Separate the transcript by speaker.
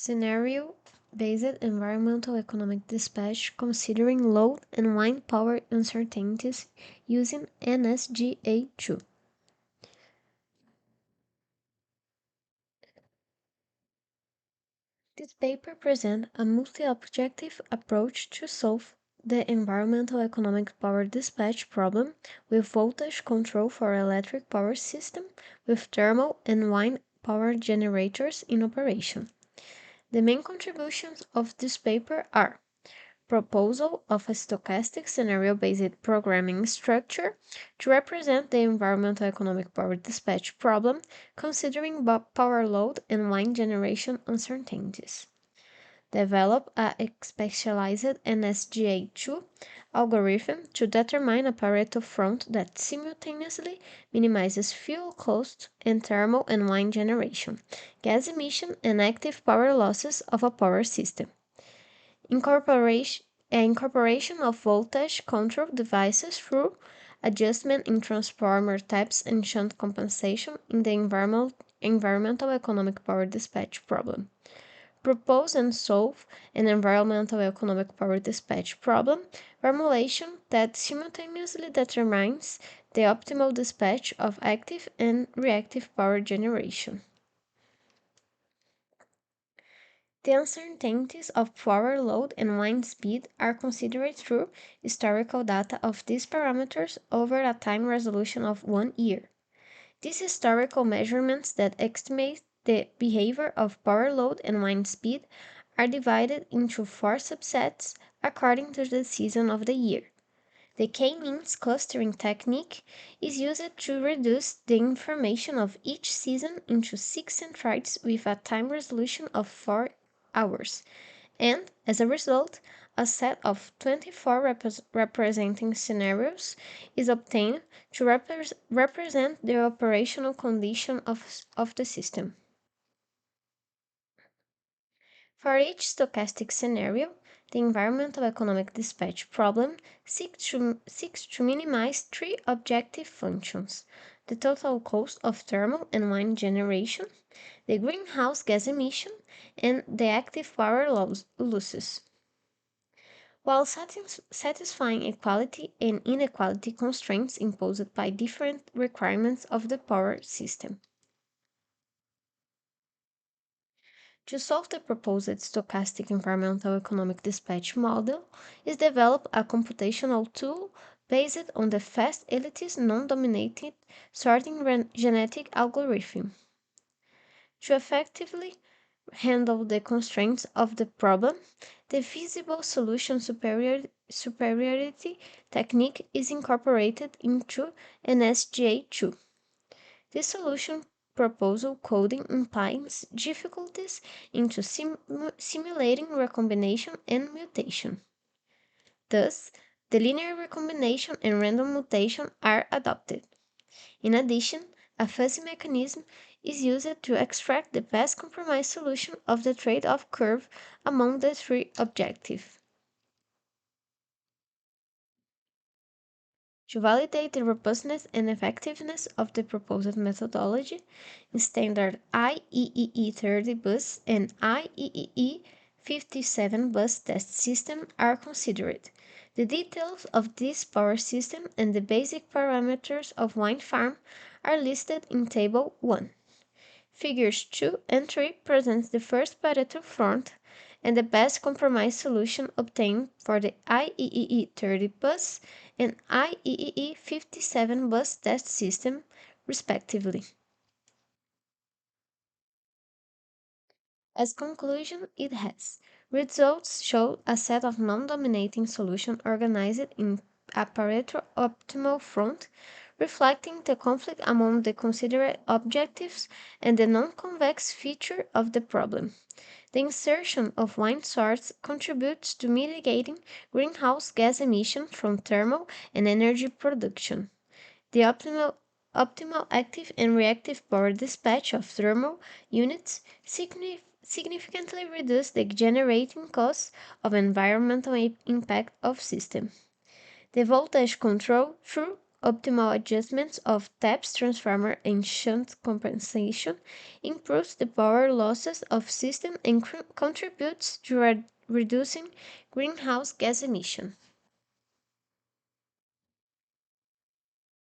Speaker 1: Scenario-based environmental economic dispatch considering load and wind power uncertainties using NSGA2. This paper presents a multi-objective approach to solve the environmental economic power dispatch problem with voltage control for electric power system with thermal and wind power generators in operation. The main contributions of this paper are proposal of a stochastic scenario-based programming structure to represent the environmental economic power dispatch problem considering power load and wind generation uncertainties. Develop a specialized NSGA2 algorithm to determine a Pareto front that simultaneously minimizes fuel cost and thermal and wind generation, gas emission, and active power losses of a power system. Incorporation of voltage control devices through adjustment in transformer types and shunt compensation in the environmental economic power dispatch problem. Propose and solve an environmental economic power dispatch problem formulation that simultaneously determines the optimal dispatch of active and reactive power generation. The uncertainties of power load and wind speed are considered through historical data of these parameters over a time resolution of 1 year. These historical measurements that estimate the behavior of power load and wind speed are divided into 4 subsets according to the season of the year. The K-means clustering technique is used to reduce the information of each season into 6 centroids with a time resolution of 4 hours, and, as a result, a set of 24 representing scenarios is obtained to represent the operational condition of the system. For each stochastic scenario, the environmental economic dispatch problem seeks to minimize 3 objective functions: the total cost of thermal and wind generation, the greenhouse gas emission, and the active power losses, while satisfying equality and inequality constraints imposed by different requirements of the power system. To solve the proposed stochastic environmental economic dispatch model is developed a computational tool based on the fast elitist non-dominated sorting genetic algorithm. To effectively handle the constraints of the problem, the feasible solution superiority technique is incorporated into NSGA2. This solution proposal coding implies difficulties into simulating recombination and mutation. Thus, the linear recombination and random mutation are adopted. In addition, a fuzzy mechanism is used to extract the best compromise solution of the trade-off curve among the 3 objectives. To validate the robustness and effectiveness of the proposed methodology, standard IEEE 30 bus and IEEE 57 bus test system are considered. The details of this power system and the basic parameters of wind farm are listed in Table 1. Figures 2 and 3 present the first Pareto front and the best compromise solution obtained for the IEEE 30 bus and IEEE 57 bus test system, respectively. As conclusion, it has results show a set of non-dominating solutions organized in a Pareto optimal front, reflecting the conflict among the considered objectives and the non-convex feature of the problem. The insertion of wind source contributes to mitigating greenhouse gas emission from thermal and energy production. The optimal active and reactive power dispatch of thermal units significantly reduce the generating costs of environmental impact of system. The voltage control through Optimal adjustments of taps, transformer, and shunt compensation improves the power losses of system and contributes to reducing greenhouse gas emission.